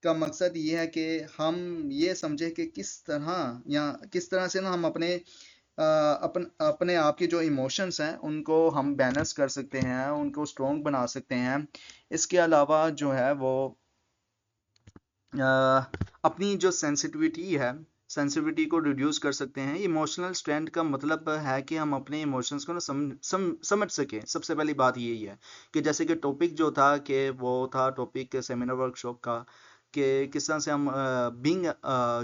का मकसद ये है कि हम ये समझें कि किस तरह या किस तरह से ना हम अपने अपने आप के जो इमोशंस हैं उनको हम बैलेंस कर सकते हैं, उनको स्ट्रॉन्ग बना सकते हैं। इसके अलावा जो है वो अपनी जो सेंसिटिविटी को रिड्यूस कर सकते हैं। इमोशनल स्ट्रेंथ का मतलब है कि हम अपने इमोशंस को ना समझ सकें। सबसे पहली बात यही है कि जैसे कि टॉपिक जो था कि वो था टॉपिक सेमिनार वर्कशॉप का, कि किस तरह से हम बीइंग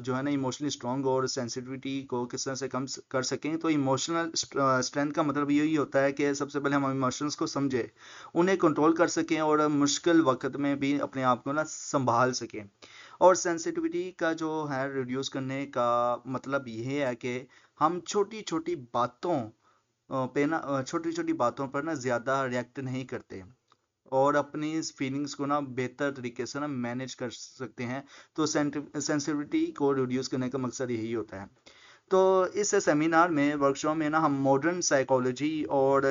जो है ना इमोशनली स्ट्रांग और सेंसिटिविटी को किस तरह से कम कर सकें। तो इमोशनल स्ट्रेंथ का मतलब यही होता है कि सबसे पहले हम इमोशंस को समझें, उन्हें कंट्रोल कर सकें और मुश्किल वक्त में भी अपने आप को ना संभाल सकें। और सेंसिटिविटी का जो है रिड्यूस करने का मतलब ये है कि हम छोटी छोटी बातों पे ना छोटी छोटी बातों पर ना ज़्यादा रिएक्ट नहीं करते और अपनी फीलिंग्स को ना बेहतर तरीके से ना मैनेज कर सकते हैं। तो सेंसिटिविटी को रिड्यूस करने का मकसद यही होता है। तो इस सेमिनार में वर्कशॉप में ना हम मॉडर्न साइकोलॉजी और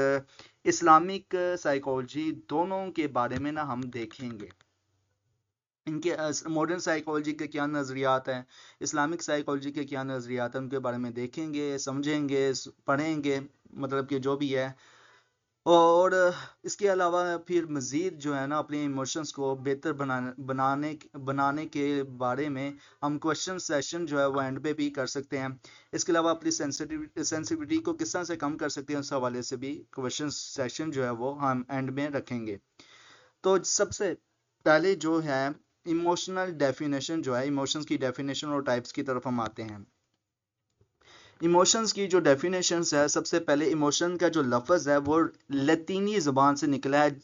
इस्लामिक साइकोलॉजी दोनों के बारे में ना हम देखेंगे। इनके मॉडर्न साइकोलॉजी के क्या नज़रियात हैं, इस्लामिक साइकोलॉजी के क्या नज़रियात हैं, उनके बारे में देखेंगे, समझेंगे, पढ़ेंगे, मतलब कि जो भी है। और इसके अलावा फिर मज़ीद जो है ना अपने इमोशंस को बेहतर बनाने के बारे में हम क्वेश्चन सेशन जो है वो एंड पे भी कर सकते हैं। इसके अलावा अपनी सेंसिटिविटी को किस तरह से कम कर सकते हैं उस हवाले से भी क्वेश्चन सेशन जो है वो हम एंड में रखेंगे। तो सबसे पहले जो है इमोशनल डेफिनेशन जो है, इमोशंस की डेफिनेशन और टाइप्स की तरफ हम आते हैं। इमोशंस की जो डेफिनेशन है, सबसे पहले इमोशन का जो लफ्ज़ है वो लतीनी ज़ुबान से निकला है।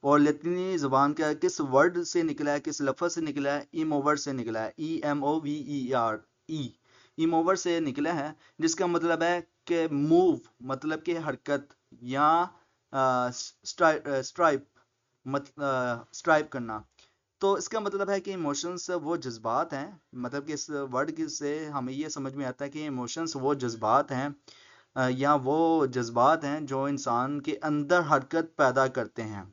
और लतीनी ज़ुबान का किस वर्ड से निकला है, किस लफ्ज़ से निकला है? इमोवर से निकला है। EMOVER, ई इमोवर से निकला है, जिसका मतलब है कि मूव, मतलब कि हरकत, या स्ट्राइप, स्ट्राइप करना। तो इसका मतलब है कि इमोशंस वो जज्बात हैं, मतलब कि इस वर्ड से हमें ये समझ में आता है कि इमोशंस वो जज्बात हैं, या वो जज्बात हैं जो इंसान के अंदर हरकत पैदा करते हैं,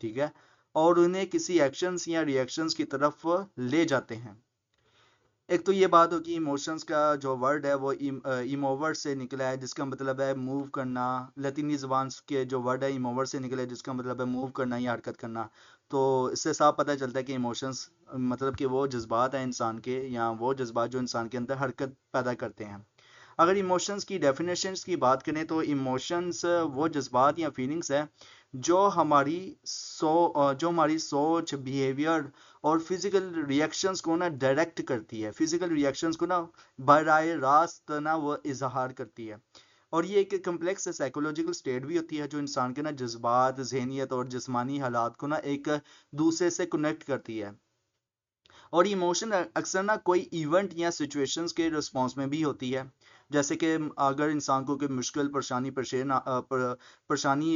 ठीक है, और उन्हें किसी एक्शंस या रिएक्शंस की तरफ ले जाते हैं। एक तो ये बात होगी इमोशंस का जो वर्ड है वो इमोवर से निकला है, जिसका मतलब है मूव करना। लतीनी ज़ुबान के जो वर्ड है इमोवर से निकला है, जिसका मतलब है मूव करना या हरकत करना। तो इससे साफ पता चलता है कि इमोशंस मतलब कि वो जज्बात हैं इंसान के, या वो जज्बात जो इंसान के अंदर हरकत पैदा करते हैं। अगर इमोशंस की डेफिनेशंस की बात करें तो इमोशंस वो जज्बात या फीलिंग्स है जो हमारी सोच, बिहेवियर और फिजिकल रिएक्शंस को ना डायरेक्ट करती है, फिजिकल रिएक्शंस को ना बराह रास्त ना वो इजहार करती है। और ये एक कम्प्लेक्स साइकोलॉजिकल स्टेट भी होती है जो इंसान के ना जज्बात, जहनियत और जिस्मानी हालात को ना एक दूसरे से कनेक्ट करती है। और इमोशन अक्सर ना कोई इवेंट या सिचुएशंस के रिस्पॉन्स में भी होती है। जैसे कि अगर इंसान को कोई मुश्किल परेशानी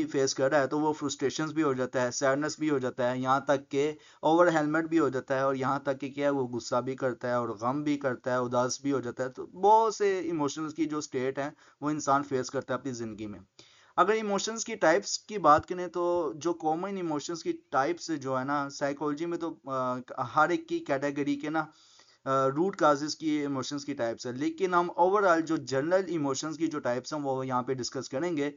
फेस कर रहा है तो वो फ्रस्ट्रेशंस भी हो जाता है, सैडनेस भी हो जाता है, यहाँ तक कि ओवर हेलमेट भी हो जाता है, और यहाँ तक कि क्या है वो गुस्सा भी करता है और गम भी करता है, उदास भी हो जाता है। तो बहुत से इमोशंस की जो स्टेट है वो इंसान फेस करता है अपनी ज़िंदगी में। अगर इमोशंस की टाइप्स की बात करें तो जो कॉमन इमोशंस की टाइप्स जो है ना साइकोलॉजी में, तो हर एक की कैटेगरी के ना रूट काजेस की इमोशंस की टाइप्स है, लेकिन हम ओवरऑल जो जनरल इमोशंस की जो टाइप्स हैं वो यहाँ पे डिस्कस करेंगे।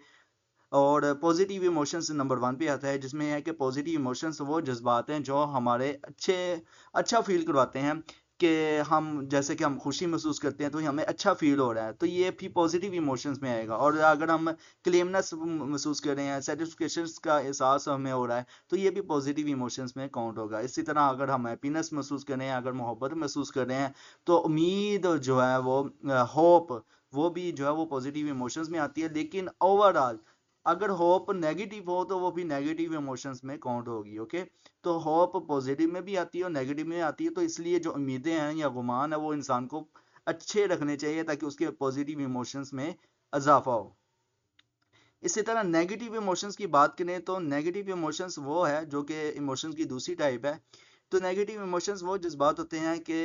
और पॉजिटिव इमोशंस नंबर वन पे आता है, जिसमें है कि पॉजिटिव इमोशंस वो जज्बात हैं जो हमारे अच्छा फील करवाते हैं। कि हम जैसे कि हम खुशी महसूस करते हैं तो हमें अच्छा फील हो रहा है, तो ये भी पॉजिटिव इमोशंस में आएगा। और अगर हम क्लेमनेस महसूस कर रहे हैं, सेटिस्फेक्शन का एहसास हमें हो रहा है, तो ये भी पॉजिटिव इमोशंस में काउंट होगा। इसी तरह अगर हम हैप्पीनेस महसूस कर रहे हैं, अगर मोहब्बत महसूस कर रहे हैं, तो उम्मीद जो है वो होप, वो भी जो है वो पॉजिटिव इमोशंस में आती है। लेकिन ओवरऑल अगर होप नेगेटिव हो तो वो भी नेगेटिव इमोशंस में काउंट होगी। ओके, तो होप पॉजिटिव में भी आती है और नेगेटिव में आती है। तो इसलिए जो उम्मीदें हैं या गुमान है वो इंसान को अच्छे रखने चाहिए ताकि उसके पॉजिटिव इमोशंस में इजाफा हो। इसी तरह नेगेटिव इमोशंस की बात करें तो नेगेटिव इमोशंस वो है जो कि इमोशंस की दूसरी टाइप है। तो नेगेटिव इमोशंस वो जज्बात होते हैं कि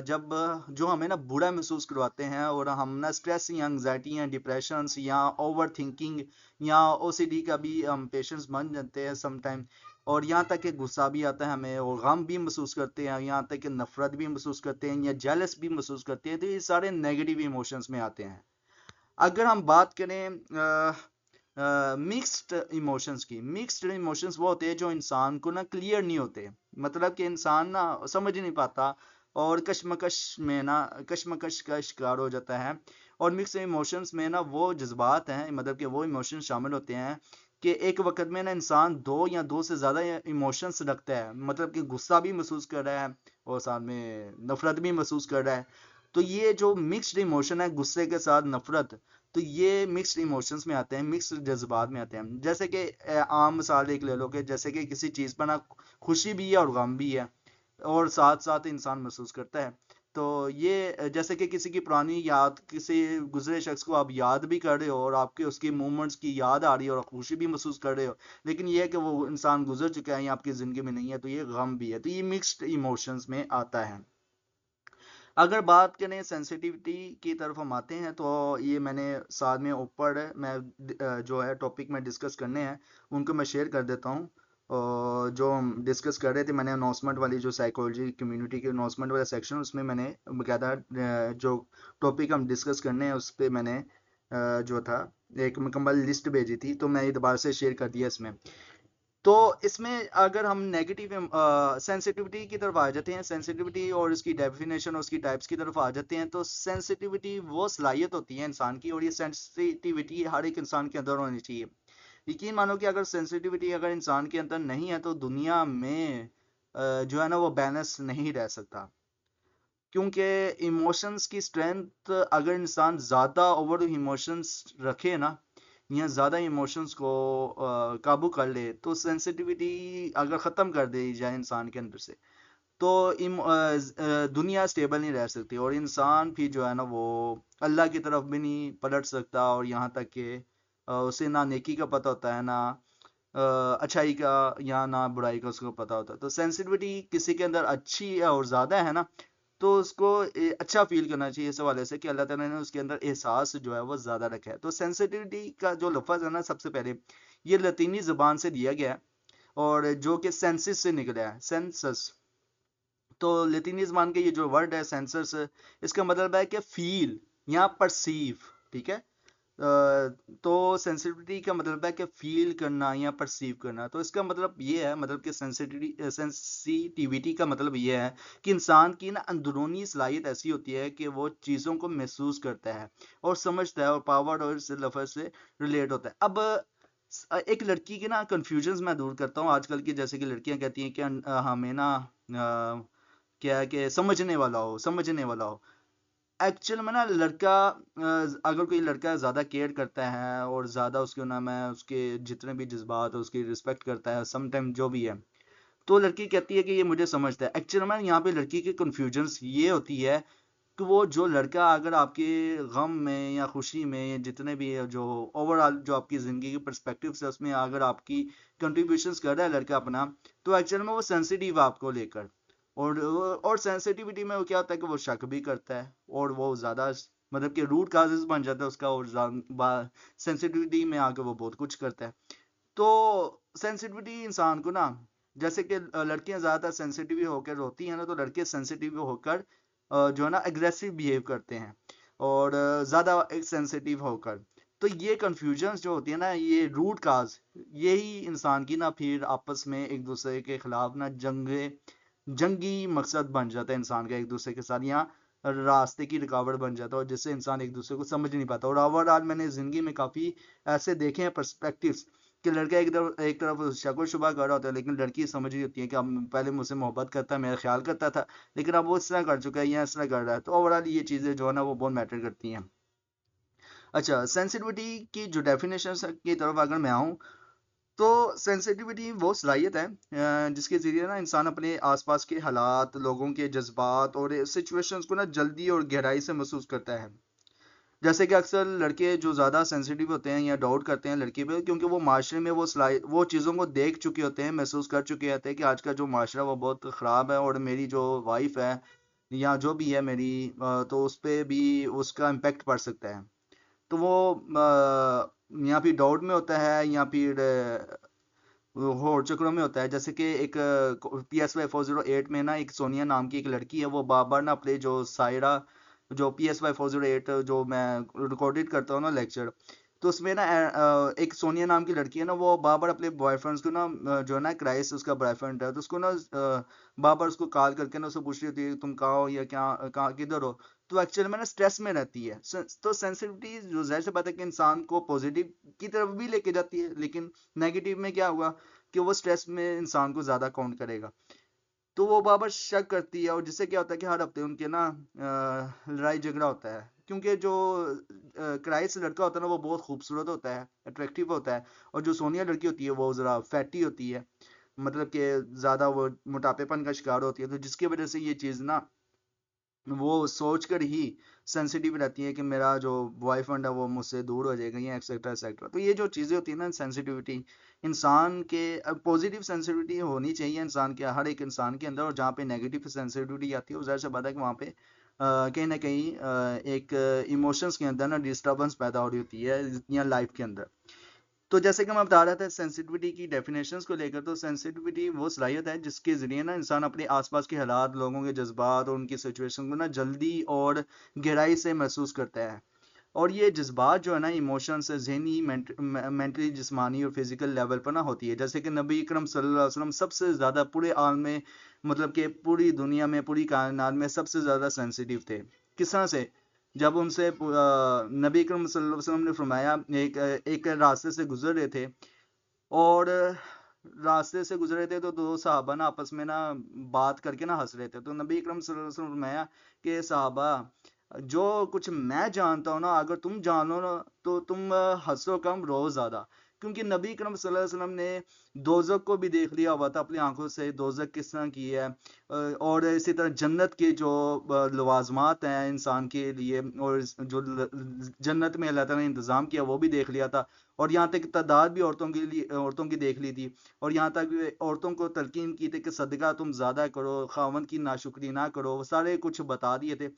जब जो हमें ना बुरा महसूस करवाते हैं, और हम ना स्ट्रेस या एंग्जाइटी या डिप्रेशंस या ओवर थिंकिंग या ओसीडी का भी हम पेशेंट्स बन जाते हैं समटाइम। और यहाँ तक कि गुस्सा भी आता है हमें, और गम भी महसूस करते हैं, यहाँ तक कि नफरत भी महसूस करते हैं या जेलस भी महसूस करते हैं। तो ये सारे नेगेटिव इमोशंस में आते हैं। अगर हम बात करें मिक्स्ड इमोशंस की, मिक्स्ड इमोशंस वो होते हैं जो इंसान को ना क्लियर नहीं होते, मतलब कि इंसान ना समझ नहीं पाता और कश्मकश का शिकार हो जाता है। और मिक्स्ड इमोशंस में ना वो जज्बात हैं, मतलब कि वो इमोशंस शामिल होते हैं कि एक वक्त में ना इंसान दो या दो से ज्यादा इमोशंस रखता है, मतलब कि गुस्सा भी महसूस कर रहा है और साथ में नफरत भी महसूस कर रहा है। तो ये जो मिक्स्ड इमोशन है, गुस्से के साथ नफरत, तो ये मिक्स्ड इमोशंस में आते हैं, मिक्स्ड जज्बात में आते हैं। जैसे कि आम मिसाल एक ले लो कि जैसे कि किसी चीज़ पर ना खुशी भी है और गम भी है, और साथ साथ इंसान महसूस करता है। तो ये जैसे कि किसी की पुरानी याद, किसी गुजरे शख्स को आप याद भी कर रहे हो और आपके उसकी मूवमेंट्स की याद आ रही है और खुशी भी महसूस कर रहे हो, लेकिन ये है कि वो इंसान गुजर चुका है या आपकी ज़िंदगी में नहीं है, तो ये गम भी है। तो ये मिक्स्ड इमोशंस में आता है। अगर बात करें सेंसिटिविटी की तरफ हम आते हैं, तो ये मैंने साथ में ऊपर मैं जो है टॉपिक में डिस्कस करने हैं उनको मैं शेयर कर देता हूँ। और जो हम डिस्कस कर रहे थे, मैंने अनाउंसमेंट वाली जो साइकोलॉजी कम्युनिटी के अनाउंसमेंट वाला सेक्शन, उसमें मैंने बकायदा जो टॉपिक हम डिस्कस करने हैं उस पर मैंने जो था एक मुकम्मल लिस्ट भेजी थी, तो मैं ये दोबारा से शेयर कर दिया इसमें। तो इसमें अगर हम नेगेटिव सेंसिटिविटी की तरफ आ जाते हैं, सेंसिटिविटी और इसकी डेफिनेशन और उसकी टाइप्स की तरफ आ जाते हैं, तो सेंसिटिविटी वो सलाहियत होती है इंसान की, और ये सेंसिटिविटी हर एक इंसान के अंदर होनी चाहिए। यकीन मानो कि अगर सेंसिटिविटी अगर इंसान के अंदर नहीं है तो दुनिया में जो है ना वो बैलेंस नहीं रह सकता। क्योंकि इमोशंस की स्ट्रेंथ, अगर इंसान ज़्यादा ओवर इमोशंस रखे ना या ज़्यादा इमोशंस को काबू कर ले, तो सेंसिटिविटी अगर ख़त्म कर दी जाए इंसान के अंदर से, तो दुनिया स्टेबल नहीं रह सकती, और इंसान फिर जो है ना वो अल्लाह की तरफ भी नहीं पलट सकता, और यहाँ तक कि उसे ना नेकी का पता होता है, ना अच्छाई का या ना बुराई का उसको पता होता है। तो सेंसिटिविटी किसी के अंदर अच्छी है और ज़्यादा है ना, तो उसको अच्छा फील करना चाहिए इस हवाले से कि अल्लाह ताला ने उसके अंदर एहसास जो है वो ज़्यादा रखा है। तो सेंसिटिविटी का जो लफ्ज़ है ना, सबसे पहले ये लतीनी ज़ुबान से दिया गया है, और जो कि सेंसिस से निकला है, सेंसस। तो लतीनी ज़बान के ये जो वर्ड है सेंसस, इसका मतलब है कि फील या परसीव, ठीक है। तो सेंसिटिविटी का मतलब है कि फील करना या परसीव करना। तो इसका मतलब ये है, मतलब कि सेंसिटिविटी का मतलब ये है कि इंसान की ना अंदरूनी सलाहियत ऐसी होती है कि वो चीज़ों को महसूस करता है और समझता है, और पावर और इस लफ्ज़ से रिलेट होता है। अब एक लड़की के ना कंफ्यूजन्स मैं दूर करता हूँ आजकल की, जैसे कि लड़कियां कहती हैं कि हमें ना क्या है कि समझने वाला हो। एक्चुअल में ना लड़का, अगर कोई लड़का ज़्यादा केयर करता है और ज़्यादा उसके ना मैं उसके जितने भी जज्बात है उसकी रिस्पेक्ट करता है, समटाइम जो भी है, तो लड़की कहती है कि ये मुझे समझता है। एक्चुअल में यहाँ पे लड़की की कन्फ्यूजन्स ये होती है कि वो जो लड़का अगर आपके गम में या खुशी में जितने भी है, जो ओवरऑल जो आपकी ज़िंदगी के पर्सपेक्टिव से उसमें अगर आपकी कंट्रीब्यूशंस कर रहा है लड़का अपना, तो एक्चुअल में वो सेंसिटिव है आपको लेकर। और सेंसिटिविटी में वो क्या होता है कि वो शक भी करता है, और वो ज़्यादा मतलब कि रूट काजेस बन जाता है उसका, और सेंसिटिविटी में आके वो बहुत कुछ करता है। तो सेंसिटिविटी इंसान को ना, जैसे कि लड़कियां ज़्यादातर सेंसिटिव होकर रोती हैं ना, तो लड़के सेंसिटिव होकर जो है ना एग्रेसिव बिहेव करते हैं, और ज़्यादा सेंसिटिव होकर। तो ये कन्फ्यूजन्स जो होती है ना, ये रूट काज, यही इंसान की ना फिर आपस में एक दूसरे के खिलाफ ना जंगी मकसद बन जाता है इंसान का एक दूसरे के साथ, या रास्ते की रुकावट बन जाता है, और जिससे इंसान एक दूसरे को समझ नहीं पाता। और ओवरऑल मैंने ज़िंदगी में काफ़ी ऐसे देखे हैं पर्सपेक्टिव्स कि लड़का एक तरफ शक्ल शुबा कर रहा होता है, लेकिन लड़की समझ रही होती है कि अब पहले मुझसे मोहब्बत करता है, मेरा ख्याल करता था, लेकिन अब वो इस तरह कर चुका है या इस तरह कर रहा है। तो ओवरऑल ये चीज़ें जो है ना वो बहुत मैटर करती हैं। अच्छा, सेंसिटिविटी की जो डेफिनेशन की तरफ अगर मैं आऊँ, तो सेंसिटिविटी वो सलाहियत है जिसके ज़रिए ना इंसान अपने आसपास के हालात, लोगों के जज्बात और सिचुएशंस को ना जल्दी और गहराई से महसूस करता है। जैसे कि अक्सर लड़के जो ज़्यादा सेंसिटिव होते हैं या डाउट करते हैं लड़की पे, क्योंकि वो माशरे में वो चीज़ों को देख चुके होते हैं, महसूस कर चुके होते हैं कि आज का जो माशरा वो बहुत ख़राब है, और मेरी जो वाइफ है या जो भी है मेरी, तो उस पे भी उसका इम्पेक्ट पड़ सकता है। तो वो या फिर डाउट में होता है, या फिर होड़ चक्रों में होता है। जैसे कि एक PSY 408 में ना एक सोनिया नाम की एक लड़की है, वो बार बार ना अपने जो सायरा, जो PSY 408 जो मैं रिकॉर्डेड करता हूँ ना लेक्चर, तो उसमें ना एक सोनिया नाम की लड़की है ना, वो बार बार अपने बॉयफ्रेंड्स को ना जो है ना क्राइस, उसका बॉयफ्रेंड है तो उसको ना बार बार उसको कॉल करके ना उसको पूछ रही होती है तुम कहाँ हो या क्या कहाँ किधर हो। तो एक्चुअल में ना स्ट्रेस में रहती है। तो सेंसिटिविटी जो जाहिर सी बात है कि इंसान को पॉजिटिव की तरफ भी लेके जाती है, लेकिन नेगेटिव में क्या हुआ कि वो स्ट्रेस में इंसान को ज्यादा काउंट करेगा। तो वो बार-बार शक करती है, और जिससे क्या होता है कि हर हफ्ते उनके ना लड़ाई झगड़ा होता है, क्योंकि जो क्राइस लड़का होता है ना वो बहुत खूबसूरत होता है, अट्रैक्टिव होता है, और जो सोनिया लड़की होती है वो जरा फैटी होती है, मतलब कि ज्यादा वो मोटापेपन का शिकार होती है, तो जिसकी वजह से ये चीज ना वो सोचकर ही सेंसिटिव रहती है कि मेरा जो बॉयफ्रेंड है वो मुझसे दूर हो जाएगा, या एक्सेट्रा एक्सेट्रा। तो ये जो चीज़ें होती है ना सेंसिटिविटी, इंसान के पॉजिटिव सेंसिटिविटी होनी चाहिए इंसान के, हर एक इंसान के अंदर, और जहाँ पे नेगेटिव सेंसिटिविटी आती है वो ज़ाहिर सी बात है कि वहाँ पे कहीं ना कहीं एक इमोशंस के अंदर ना डिस्टर्बेंस पैदा हो रही होती है या लाइफ के अंदर। तो जैसे कि मैं बता रहा था सेंसिटिविटी की डेफिनेशंस को लेकर, तो सेंसिटिविटी वो सलाहियत है जिसके जरिए ना इंसान अपने आसपास के हालात, लोगों के जज्बात और उनकी सिचुएशन को ना जल्दी और गहराई से महसूस करता है। और ये जज्बात जो है ना इमोशंस जहनी, मेंटली, जिस्मानी और फिजिकल लेवल पर ना होती है। जैसे कि नबी अकरम सल्लल्लाहु अलैहि वसल्लम सबसे ज़्यादा पूरे आलम में, मतलब कि पूरी दुनिया में, पूरी कायनात में सबसे ज़्यादा सेंसिटिव थे। किस तरह से? जब उनसे नबी अकरम सल्लल्लाहु अलैहि वसल्लम ने फरमाया, एक रास्ते से गुजर रहे थे, और रास्ते से गुजरे थे तो दो सहाबा ना आपस में ना बात करके ना हंस रहे थे। तो नबी अकरम सल्लल्लाहु अलैहि वसल्लम ने फरमाया कि सहाबा, जो कुछ मैं जानता हूँ ना अगर तुम जान लो ना तो तुम हंसो कम रो ज्यादा। क्योंकि नबी अकरम सल्लल्लाहु अलैहि वसल्लम ने दोजक को भी देख लिया हुआ था अपनी आंखों से, दोजक किस तरह की है, और इसी तरह जन्नत के जो लवाजमात हैं इंसान के लिए, और जो जन्नत में अल्लाह ताला ने इंतजाम किया वो भी देख लिया था। और यहाँ तक तादाद भी औरतों के लिए, औरतों की देख ली थी, और यहाँ तक भी औरतों को तलकीन की थी कि सदका तुम ज्यादा करो, खावन की नाशुक्री ना करो, वो सारे कुछ बता दिए थे।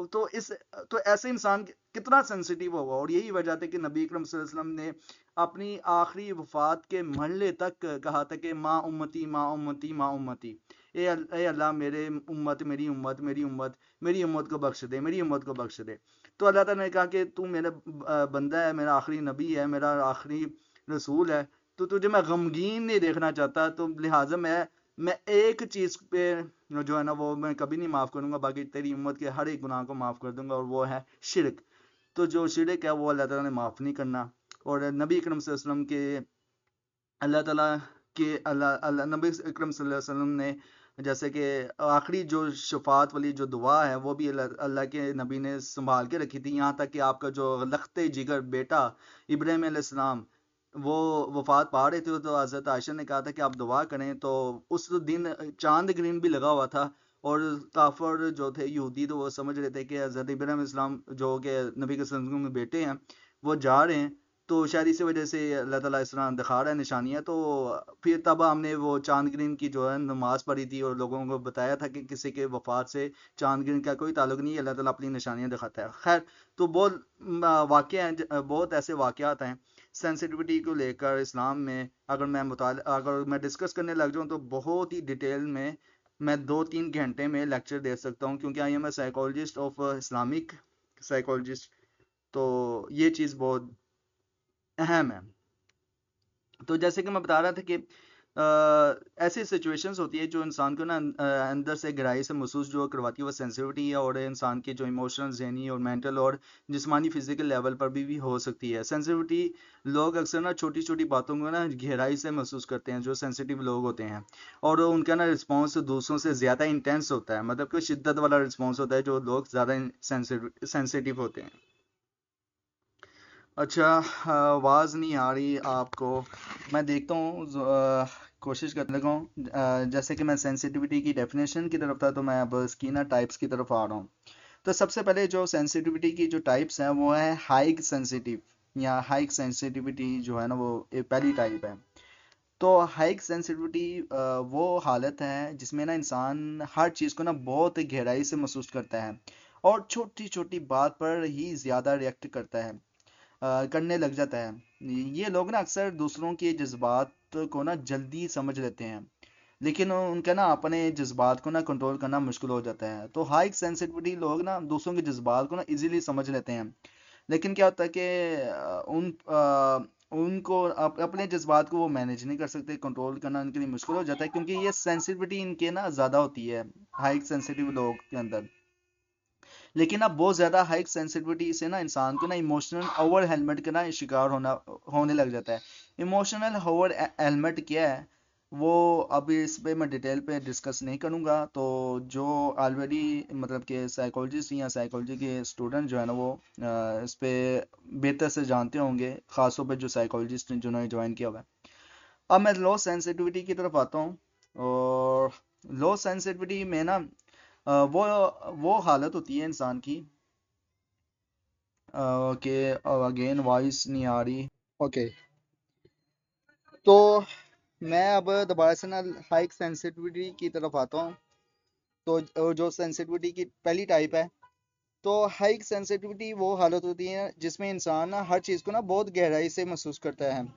तो इस तो ऐसे इंसान कितना सेंसिटिव होगा। और यही वजह थी कि नबी अकरम सल्लल्लाहु अलैहि वसल्लम ने अपनी आखिरी वफात के महल्ले तक कहा था कि माँ उम्मती, माँ उम्मती, माँ उम्मती, ए अल्लाह मेरे उम्मत, मेरी उम्मत, मेरी उम्मत, मेरी उम्मत को बख्श दे, मेरी उम्मत को बख्श दे। तो अल्लाह ताला ने कहा कि तू मेरा बंदा है, मेरा आखिरी नबी है, मेरा आखिरी रसूल है, तो तुझे मैं गमगीन नहीं देखना चाहता, तो लिहाजा मैं एक चीज पे जो है ना वो मैं कभी नहीं माफ करूंगा, बाकी तेरी उम्मत के हर एक गुनाह को माफ कर दूंगा, और वो है शिरक। तो जो शिरक है वो अल्लाह ताला ने माफ नहीं करना। और नबी अकरम सल्लल्लाहु अलैहि वसल्लम के अल्लाह ताला के अल्लाह अल्लाह नबी अकरम सल्लल्लाहु अलैहि वसल्लम ने जैसे कि आखिरी जो शफात वाली जो दुआ है वो भी अल्लाह अल्लाह के नबी ने संभाल के रखी थी, यहाँ तक कि आपका जो लखते जिगर बेटा इब्राहिम अलैहिस्सलाम वो वफात पा रहे थे, तो हजरत आयशा ने कहा था कि आप दुआ करें, तो उस दिन चांद ग्रीन भी लगा हुआ था, और काफर जो थे यहूदी तो वो समझ रहे थे कि हजरत इब्राहिम इस्लाम जो कि नबी के सल्लल्लाहु अलैहि वसल्लम के बेटे हैं वो जा रहे हैं, तो शायद इसी वजह से अल्लाह ताला इस तरह दिखा रहा है निशानियाँ। तो फिर तब हमने वो चांद गिन की जो है नमाज पढ़ी थी, और लोगों को बताया था कि किसी के वफात से चांद गिन का कोई ताल्लुक नहीं है, अल्लाह ताला अपनी निशानियाँ दिखाता है। खैर, तो बहुत वाक़े हैं, बहुत ऐसे वाक़यात हैं सेंसिटिविटी को लेकर इस्लाम में। अगर मैं डिस्कस करने लग जाऊँ तो बहुत ही डिटेल में मैं 2-3 घंटे में लेक्चर दे सकता हूँ, क्योंकि I am a psychologist of Islamic psychologist. तो ये चीज़ बहुत अहम है। तो जैसे कि मैं बता रहा था कि ऐसी सिचुएशंस होती है जो इंसान को ना अंदर से गहराई से महसूस जो करवाती है वो सेंसिटिविटी है, और इंसान के जो इमोशनल, जहनी और मेंटल और जिस्मानी फिजिकल लेवल पर भी हो सकती है सेंसिटिविटी। लोग अक्सर ना छोटी छोटी बातों को ना गहराई से महसूस करते हैं, जो सेंसिटिव लोग होते हैं, और उनका ना रिस्पॉन्स दूसरों से ज़्यादा इंटेंस होता है, मतलब कि शिद्दत वाला रिस्पॉन्स होता है जो लोग ज़्यादा सेंसिटिव होते हैं। अच्छा, आवाज़ नहीं आ रही आपको? मैं देखता हूँ, कोशिश करने लगा हूँ। जैसे कि मैं सेंसिटिविटी की डेफिनेशन की तरफ था, तो मैं अब इसकी ना टाइप्स की तरफ आ रहा हूँ। तो सबसे पहले जो सेंसिटिविटी की जो टाइप्स हैं वो है हाई सेंसिटिव, या हाई सेंसिटिविटी जो है ना वो पहली टाइप है। तो हाई सेंसिटिविटी वो हालत है जिसमें ना इंसान हर चीज़ को ना बहुत गहराई से महसूस करता है, और छोटी छोटी बात पर ही ज़्यादा रिएक्ट करता है, करने लग जाता है। ये लोग ना अक्सर दूसरों के जज्बात को ना जल्दी समझ लेते हैं, लेकिन उनका ना अपने जज्बात को ना कंट्रोल करना मुश्किल हो जाता है। तो हाई सेंसिटिविटी लोग ना दूसरों के जज्बात को ना इजीली समझ लेते हैं, लेकिन क्या होता है कि उनको अपने जज्बात को वो मैनेज नहीं कर सकते, कंट्रोल करना उनके लिए मुश्किल हो जाता है, क्योंकि ये सेंसिटिविटी इनके ना ज़्यादा होती है हाई सेंसिटिव लोग के अंदर। लेकिन अब बहुत ज़्यादा हाई सेंसिटिविटी से ना इंसान को ना इमोशनल ओवर हेलमेट का ना शिकार होने लग जाता है। इमोशनल ओवर हेलमेट क्या है, वो अभी इस पे मैं डिटेल पे डिस्कस नहीं करूँगा। तो जो ऑलरेडी मतलब कि साइकोलॉजिस्ट या साइकोलॉजी के स्टूडेंट जो है ना वो इस पे बेहतर से जानते होंगे, ख़ासतौर पे जो साइकोलॉजिस्ट जिन्होंने ज्वाइन किया हुआ है। अब मैं लो सेंसिटिविटी की तरफ आता हूँ। और लो सेंसिटिविटी में ना वो हालत होती है इंसान की कि अगेन वॉइस नहीं आ रही। ओके, तो मैं अब दोबारा से ना हाई सेंसिटिविटी की तरफ आता हूँ। तो जो सेंसिटिविटी की पहली टाइप है, तो हाई सेंसिटिविटी वो हालत होती है जिसमें इंसान ना हर चीज़ को ना बहुत गहराई से महसूस करता है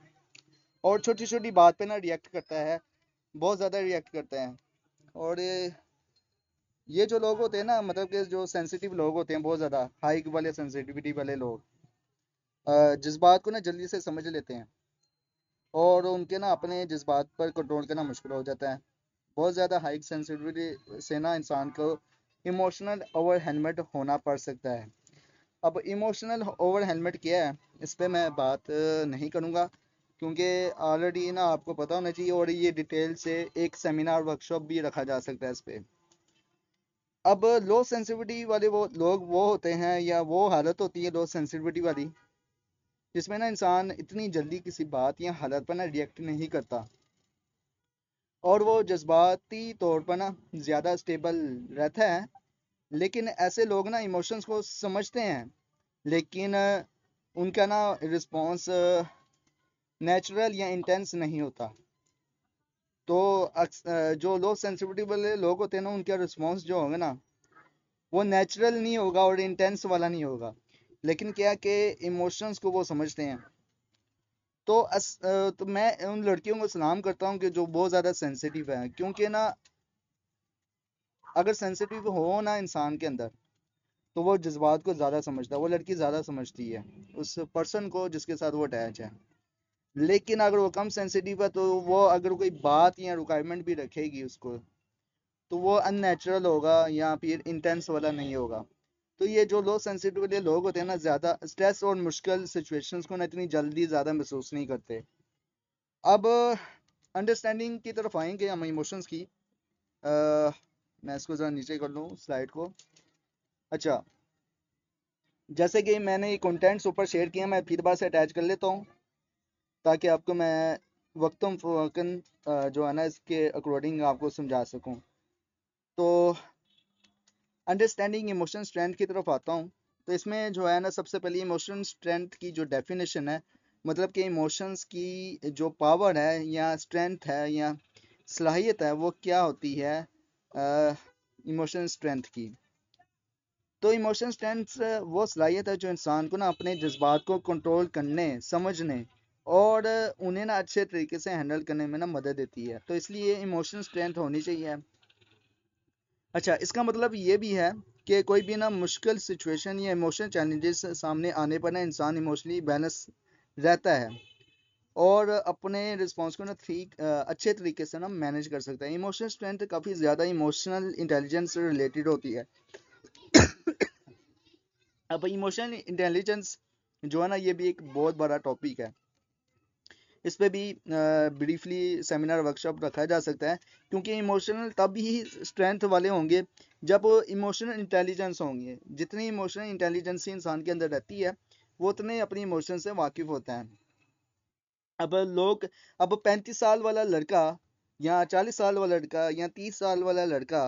और छोटी छोटी बात पे ना रिएक्ट करता है, बहुत ज़्यादा रिएक्ट करता है। और ये जो लोग होते हैं ना, मतलब कि जो सेंसिटिव लोग होते हैं, बहुत ज़्यादा हाई वाले सेंसिटिविटी वाले लोग जज्बात को ना जल्दी से समझ लेते हैं और उनके ना अपने जज्बात पर कंट्रोल करना मुश्किल हो जाता है। बहुत ज़्यादा हाई सेंसिटिविटी से ना इंसान को इमोशनल ओवर हेलमेट होना पड़ सकता है। अब इमोशनल ओवर हेलमेट क्या है, इस पे मैं बात नहीं करूँगा, क्योंकि ऑलरेडी ना आपको पता होना चाहिए और ये डिटेल से एक सेमिनार वर्कशॉप भी रखा जा सकता है इस पे। अब लो सेंसिटिविटी वाले वो लोग वो होते हैं या वो हालत होती है लो सेंसिटिविटी वाली, जिसमें ना इंसान इतनी जल्दी किसी बात या हालत पर ना रिएक्ट नहीं करता और वो जज्बाती तौर पर ना ज़्यादा स्टेबल रहता है। लेकिन ऐसे लोग ना इमोशंस को समझते हैं, लेकिन उनका ना रिस्पॉन्स नेचुरल या इंटेंस नहीं होता। तो जो लो सेंसिटिविटी वाले लोग होते हैं ना, उनका रिस्पॉन्स जो होगा ना वो नेचुरल नहीं होगा और इंटेंस वाला नहीं होगा। लेकिन क्या कि इमोशंस को वो समझते हैं। तो मैं उन लड़कियों को सलाम करता हूँ कि जो बहुत ज़्यादा सेंसिटिव है, क्योंकि ना अगर सेंसिटिव हो ना इंसान के अंदर, तो वो जज्बात को ज़्यादा समझता है, वो लड़की ज़्यादा समझती है उस पर्सन को जिसके साथ वो अटैच है। लेकिन अगर वो कम सेंसिटिव है, तो वो अगर कोई बात या रिक्वायरमेंट भी रखेगी उसको, तो वो अननेचुरल होगा या फिर इंटेंस वाला नहीं होगा। तो ये जो लो सेंसिटिव वाले लोग होते हैं ना, ज़्यादा स्ट्रेस और मुश्किल सिचुएशंस को ना इतनी जल्दी ज़्यादा महसूस नहीं करते। अब अंडरस्टैंडिंग की तरफ आएंगे हम इमोशंस की। मैं इसको ज़रा नीचे कर लूँ स्लाइड को। अच्छा, जैसे कि मैंने ये कंटेंट्स ऊपर शेयर किया, मैं फिर बार से अटैच कर लेता हूँ ताकि आपको मैं वक्तम फ़ौकन जो है ना इसके अकॉर्डिंग आपको समझा सकूँ। तो अंडरस्टैंडिंग इमोशन स्ट्रेंथ की तरफ आता हूँ। तो इसमें जो है ना सबसे पहले इमोशन स्ट्रेंथ की जो डेफिनेशन है, मतलब कि इमोशंस की जो पावर है या स्ट्रेंथ है या सलाहियत है, वो क्या होती है इमोशन स्ट्रेंथ की। तो इमोशन स्ट्रेंथ वो सलाहियत है जो इंसान को ना अपने जज्बात को कंट्रोल करने, समझने और उन्हें ना अच्छे तरीके से हैंडल करने में ना मदद देती है। तो इसलिए इमोशन स्ट्रेंथ होनी चाहिए। अच्छा, इसका मतलब ये भी है कि कोई भी ना मुश्किल सिचुएशन या इमोशनल चैलेंजेस सामने आने पर ना इंसान इमोशनली बैलेंस रहता है और अपने रिस्पॉन्स को ना ठीक अच्छे तरीके से ना मैनेज कर सकता है। इमोशनल स्ट्रेंथ काफ़ी ज़्यादा इमोशनल इंटेलिजेंस से रिलेटेड होती है। अब इमोशनल इंटेलिजेंस जो है ना, ये भी एक बहुत बड़ा टॉपिक है। इस पे भी ब्रीफली सेमिनार वर्कशॉप रखा जा सकता है, क्योंकि इमोशनल तब ही स्ट्रेंथ वाले होंगे जब इमोशनल इंटेलिजेंस होंगे। जितनी इमोशनल इंटेलिजेंस इंसान के अंदर रहती है, वो उतने अपनी इमोशन से वाकिफ होता है। अब लोग, अब 35 साल वाला लड़का या 40 साल वाला लड़का या 30 साल वाला लड़का,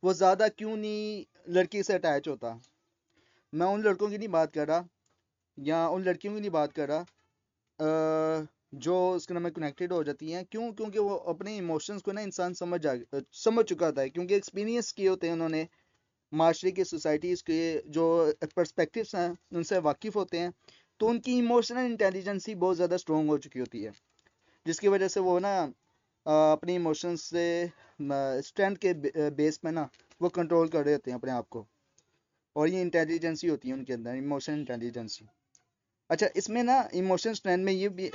वो ज़्यादा क्यों नहीं लड़की से अटैच होता। मैं उन लड़कों की नहीं बात कर रहा या उन लड़कियों की नहीं बात कर रहा जो उसके नाम में कनेक्टेड हो जाती हैं। क्यों? क्योंकि वो अपने इमोशंस को ना इंसान समझ चुका था, क्योंकि एक्सपीरियंस किए होते हैं उन्होंने, माशरे की, सोसाइटीज़ के जो पर्सपेक्टिव्स हैं उनसे वाकिफ़ होते हैं। तो उनकी इमोशनल इंटेलिजेंस ही बहुत ज़्यादा स्ट्रॉन्ग हो चुकी होती है। जिसकी वजह से वो ना अपनी इमोशंस से स्ट्रेंथ के बेस पे ना वो कंट्रोल कर रहे होते हैं अपने आप को, और ये इंटेलिजेंसी होती है उनके अंदर, इमोशन इंटेलिजेंसी। अच्छा, इसमें ना इमोशन स्ट्रेंथ में ये भी,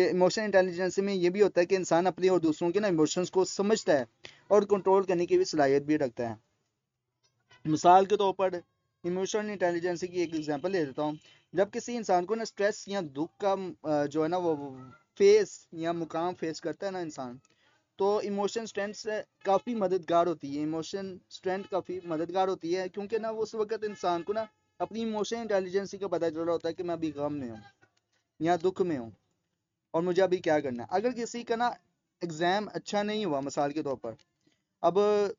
इमोशन इंटेलिजेंस में ये भी होता है कि इंसान अपने और दूसरों के ना इमोशंस को समझता है और कंट्रोल करने की भी सलाहियत भी रखता है। मिसाल के तौर पर इमोशनल इंटेलिजेंस की एक एग्जांपल ले देता हूँ। जब किसी इंसान को ना स्ट्रेस या दुख का जो है ना वो फेस या मुकाम फेस करता है ना इंसान, तो इमोशन स्ट्रेंथ से काफ़ी मददगार होती है, इमोशन स्ट्रेंथ काफ़ी मददगार होती है, क्योंकि ना उस वक्त इंसान को ना अपनी इमोशन इंटेलिजेंसी का पता चल रहा होता है कि मैं अभी गम में हूँ या दुख में हूँ और मुझे अभी क्या करना है। अगर किसी का ना एग्जाम अच्छा नहीं हुआ मिसाल के तौर पर, अब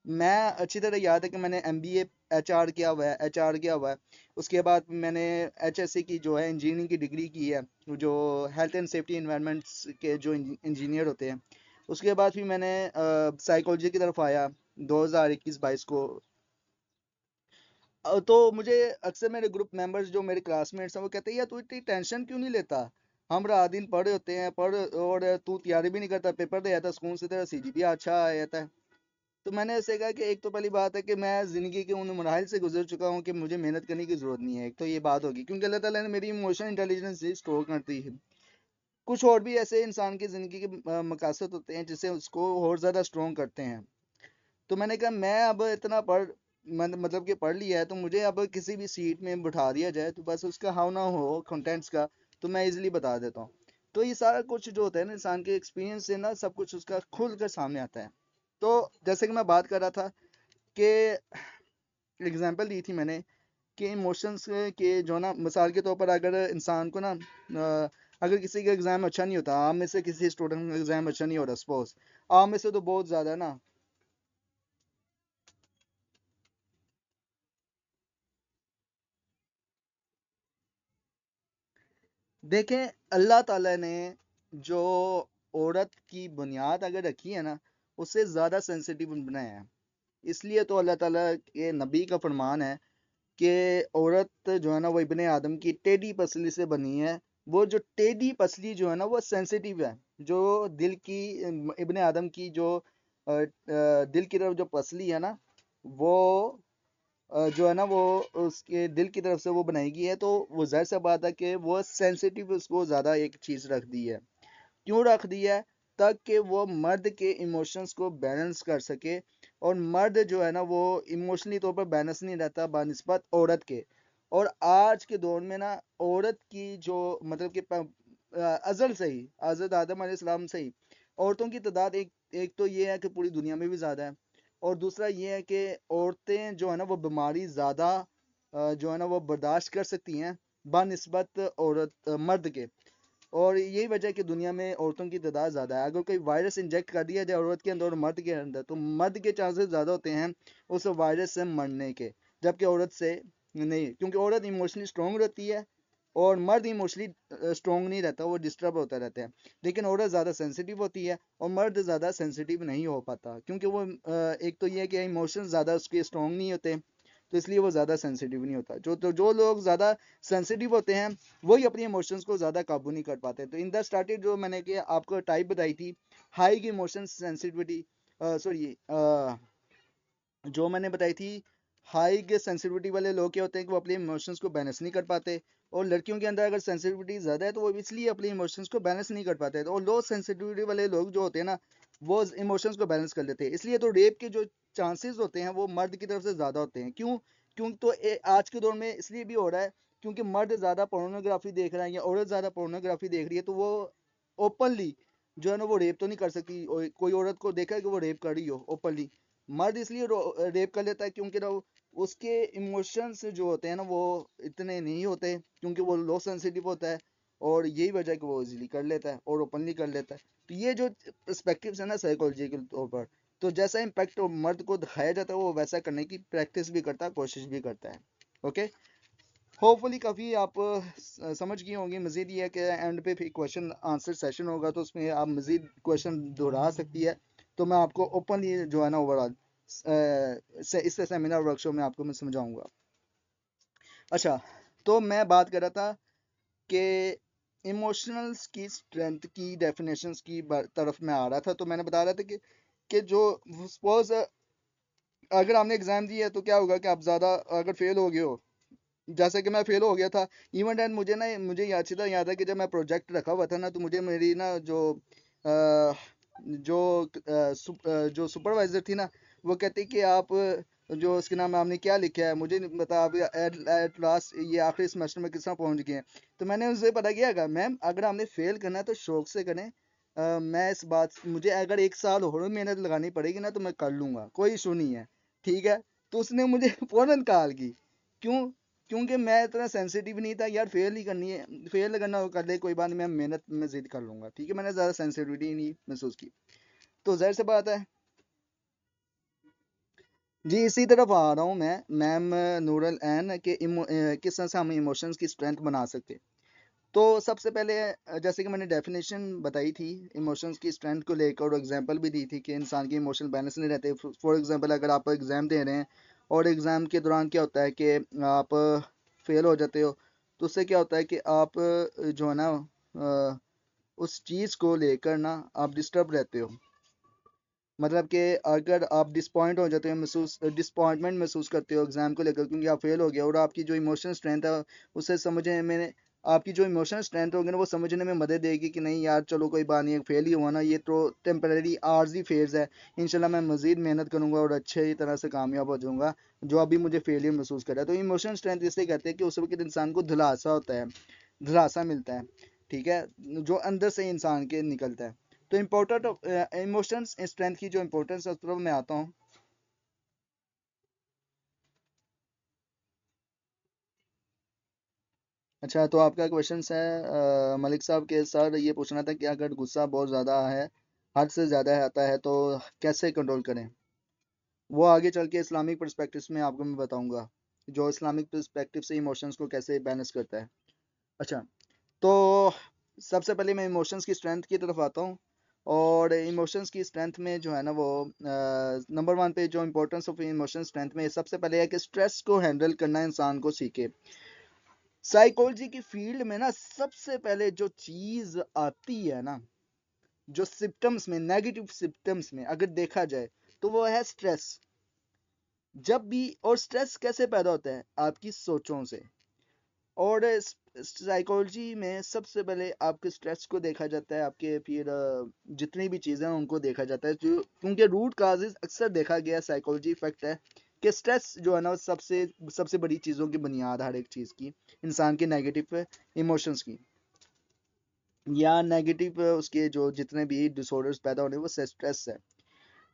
मैं अच्छी तरह याद है कि मैंने एमबीए एचआर किया हुआ है, उसके बाद मैंने एचएससी की जो है इंजीनियरिंग की डिग्री की है, जो हेल्थ एंड सेफ्टी एनवायरनमेंट्स के जो इंजीनियर होते हैं। उसके बाद फिर मैंने साइकोलॉजी की तरफ आया 2021-22 को। तो मुझे अक्सर मेरे ग्रुप मेंबर्स जो मेरे क्लासमेट्स हैं वो कहते हैं यार तू इतनी टेंशन क्यों नहीं लेता, हम रात दिन पढ़े होते हैं, पढ़ और तू तैयारी भी नहीं करता, पेपर दे आता सुकून से, तेरा सीजीपीए अच्छा आ जाता है। तो मैंने ऐसे कहा कि एक तो पहली बात है कि मैं ज़िंदगी के उन मराहिल से गुजर चुका हूँ कि मुझे मेहनत करने की ज़रूरत नहीं है, एक तो ये बात होगी, क्योंकि अल्लाह ताला ने मेरी इमोशनल इंटेलिजेंस स्टोर कर दी है। कुछ और भी ऐसे इंसान की ज़िंदगी के मकासद होते हैं जिससे उसको और ज़्यादा स्ट्रॉन्ग करते हैं। तो मैंने कहा मैं अब इतना मतलब कि पढ़ लिया है, तो मुझे अब किसी भी सीट में बिठा दिया जाए तो बस उसका हाव ना हो कंटेंट्स का, तो मैं इजीली बता देता हूँ। तो ये सारा कुछ जो होता है ना इंसान के एक्सपीरियंस से ना सब कुछ उसका खुल कर सामने आता है। तो जैसे कि मैं बात कर रहा था कि एग्जांपल दी थी मैंने कि इमोशंस के जो ना मिसाल के तौर पर अगर इंसान को ना अगर किसी का एग्जाम अच्छा नहीं होता, आम में से किसी स्टूडेंट का एग्जाम अच्छा नहीं हो रहा सपोज, आम में से तो बहुत ज्यादा ना, देखें अल्लाह ताला ने जो औरत की बुनियाद अगर रखी है ना, उससे ज़्यादा सेंसिटिव बनाया है। इसलिए तो अल्लाह ताला के नबी का फरमान है कि औरत जो है ना वो इब्ने आदम की टेढ़ी पसली से बनी है। वो जो टेढ़ी पसली जो है ना वो सेंसिटिव है। जो दिल की इब्ने आदम की जो दिल की तरफ जो पसली है ना, वो जो है ना वो उसके दिल की तरफ से वो बनाई गई है, तो वो जाहिर सा बात है कि वो सेंसिटिव उसको ज़्यादा एक चीज़ रख दी है। क्यों रख दी है? ताकि वो मर्द के इमोशंस को बैलेंस कर सके, और मर्द जो है ना वो इमोशनली तौर पर बैलेंस नहीं रहता बानिस्बत औरत के। और आज के दौर में ना औरत की जो मतलब कि अजल से ही हज़रत आदम अलैहिस्सलाम से ही औरतों की तादाद एक तो ये है कि पूरी दुनिया में भी ज़्यादा है, और दूसरा ये है कि औरतें जो है ना वो बीमारी ज़्यादा जो है ना वो बर्दाश्त कर सकती हैं बानिस्बत मर्द के। और यही वजह है कि दुनिया में औरतों की तादाद ज़्यादा है। अगर कोई वायरस इंजेक्ट कर दिया जाए औरत के अंदर और मर्द के अंदर, तो मर्द के चांसेस ज़्यादा होते हैं उस वायरस से मरने के, जबकि औरत से नहीं, क्योंकि औरत इमोशनली स्ट्रॉन्ग रहती है और मर्द इमोशनली स्ट्रॉन्ग नहीं रहता, वो डिस्टर्ब होता रहता है। लेकिन औरत ज़्यादा सेंसिटिव होती है और मर्द ज़्यादा सेंसिटिव नहीं हो पाता, क्योंकि वो एक तो ये है कि इमोशंस ज़्यादा उसके स्ट्रॉन्ग नहीं होते, तो इसलिए वो ज़्यादा सेंसिटिव नहीं होता। जो लोग ज़्यादा सेंसिटिव होते हैं वही अपनी इमोशंस को ज़्यादा काबू नहीं कर पाते। तो इन द स्टार्टेड जो मैंने कि आपको टाइप बताई थी, हाई की इमोशन सेंसिटिविटी, सॉरी जो मैंने बताई थी हाई के सेंसिटिविटी वाले लोग क्या होते हैं कि वो अपने इमोशंस को बैलेंस नहीं कर पाते, और लड़कियों के अंदर अगर सेंसिटिविटी ज़्यादा है तो वो इसलिए अपने इमोशंस को बैलेंस नहीं कर पाते, और लो सेंसिटिविटी वाले लोग जो होते हैं ना वो इमोशंस को बैलेंस कर लेते हैं। इसलिए तो रेप के जो चांसेस होते हैं वो मर्द की तरफ से ज़्यादा होते हैं। क्यों तो आज के दौर में इसलिए भी हो रहा है क्योंकि मर्द ज़्यादा पोर्नोग्राफी देख रहा है या औरत ज़्यादा पोर्नोग्राफी देख रही है, तो वो ओपनली जो है ना वो रेप तो नहीं कर सकती, कोई औरत को देखा है कि वो रेप कर रही हो ओपनली। मर्द इसलिए रेप कर लेता है क्योंकि ना उसके इमोशंस जो होते हैं ना वो इतने नहीं होते, क्योंकि वो लो सेंसिटिव होता है, और यही वजह है कि वो इजीली कर लेता है और ओपनली कर लेता है। तो ये जो पर्सपेक्टिव्स है ना साइकोलॉजी के तौर पर, तो जैसा इम्पैक्ट मर्द को दिखाया जाता है वो वैसा करने की प्रैक्टिस भी करता है, कोशिश भी करता है। ओके, होपफुली काफ़ी आप समझ गए होंगे। मज़ीद ये है कि एंड पे फिर क्वेश्चन आंसर सेशन होगा, तो उसमें आप मज़ीद क्वेश्चन दोहरा सकती है, तो मैं आपको ओपनली जो है ना ओवरऑल इस सेमिनार वर्कशॉप में आपको मैं समझाऊंगा। अच्छा, तो मैं बात कर रहा था कि इमोशनल्स की स्ट्रेंथ की डेफिनेशंस की तरफ मैं आ रहा था, तो मैंने बता रहा था कि जो सपोज अगर आपने एग्जाम दिया है तो क्या होगा कि आप ज्यादा अगर फेल हो गए हो, जैसे कि मैं फेल हो गया था। इवन देन मुझे याद सीधा याद है कि जब मैं प्रोजेक्ट रखा हुआ था ना, तो मुझे मेरी ना अ, जो सुपरवाइजर थी ना, वो कहती कि आप जो उसके नाम है, आपने क्या लिखा है मुझे नहीं पता, आप एट लास्ट ये आखिरी सेमेस्टर में किस तरह पहुंच गए हैं। तो मैंने उससे पता किया, अगर मैम अगर आपने फेल करना है तो शौक से करें। मैं इस बात मुझे अगर 1 साल और मेहनत लगानी पड़ेगी ना तो मैं कर लूंगा, कोई इशू नहीं है, ठीक है। तो उसने मुझे फौरन कॉल की। क्यों? क्योंकि मैं इतना सेंसिटिव नहीं था यार, फेल ही करनी है, फेल करना हो कर ले, कोई बात नहीं, मैं मेहनत में जिद कर लूंगा, ठीक है। मैंने ज्यादा सेंसिटिविटी नहीं महसूस की। तो जाहिर सी बात है जी, इसी तरफ आ रहा हूँ मैं। मैम नूरल एन के किस तरह से हम इमोशंस की स्ट्रेंथ बना सकते हैं। तो सबसे पहले जैसे कि मैंने डेफिनेशन बताई थी इमोशंस की स्ट्रेंथ को लेकर, और एग्जांपल भी दी थी कि इंसान के इमोशनल बैलेंस नहीं रहते। फॉर एग्जांपल अगर आप एग्जाम दे रहे हैं और एग्जाम के दौरान क्या होता है कि आप फेल हो जाते हो, तो उससे क्या होता है कि आप जो है ना उस चीज़ को लेकर ना आप डिस्टर्ब रहते हो। मतलब कि अगर आप डिसपॉइंट हो जाते हो, महसूस डिसपॉइंटमेंट महसूस करते हो एग्जाम को लेकर, क्योंकि आप फेल हो गया, और आपकी जो इमोशनल स्ट्रेंथ है उसे समझने में, आपकी जो इमोशनल स्ट्रेंथ होगी ना वो समझने में मदद देगी कि नहीं यार चलो कोई बात नहीं, फेल ही हुआ ना, ये तो टेम्परेरी आर्जी फेज है, इंशाल्लाह मैं मजीद मेहनत करूंगा और अच्छे तरह से कामयाब हो जाऊंगा, जो अभी मुझे फेलियर महसूस कर रहा है। तो इमोशनल स्ट्रेंथ इसलिए कहते हैं कि उस वक्त इंसान को दिलासा होता है, दिलासा मिलता है, ठीक है, जो अंदर से इंसान के निकलता है। तो इम्पोर्टेंट इमोशंस स्ट्रेंथ की जो इम्पोर्टेंस है उस तरफ मैं आता हूँ। अच्छा, तो आपका क्वेश्चन है मलिक साहब के सर, ये पूछना था कि अगर गुस्सा बहुत ज़्यादा है, हद से ज़्यादा आता है, तो कैसे कंट्रोल करें। वो आगे चल के इस्लामिक पर्सपेक्टिव में आपको मैं बताऊंगा, जो इस्लामिक पर्सपेक्टिव से इमोशंस को कैसे बैलेंस करता है। अच्छा, तो सबसे पहले मैं इमोशंस की स्ट्रेंथ की तरफ आता हूँ। और इमोशंस की स्ट्रेंथ में जो है ना वो नंबर वन पे जो इम्पोर्टेंस ऑफ इमोशन स्ट्रेंथ में सबसे पहले है कि स्ट्रेस को हैंडल करना इंसान को सीखे। साइकोलॉजी की फील्ड में ना सबसे पहले जो चीज आती है ना, जो सिम्टम्स में, नेगेटिव सिम्टम्स में अगर देखा जाए, तो वो है स्ट्रेस। जब भी, और स्ट्रेस कैसे पैदा होता है, आपकी सोचों से। और साइकोलॉजी में सबसे पहले आपके स्ट्रेस को देखा जाता है, आपके फिर जितनी भी चीज़ें हैं उनको देखा जाता है, जो क्योंकि रूट काजेज अक्सर देखा गया साइकोलॉजी इफेक्ट है कि स्ट्रेस जो है ना सबसे सबसे बड़ी चीज़ों की बुनियाद हर एक चीज़ की, इंसान के नेगेटिव इमोशंस की, या नेगेटिव उसके जो जितने भी डिसऑर्डर्स पैदा होने वो स्ट्रेस है।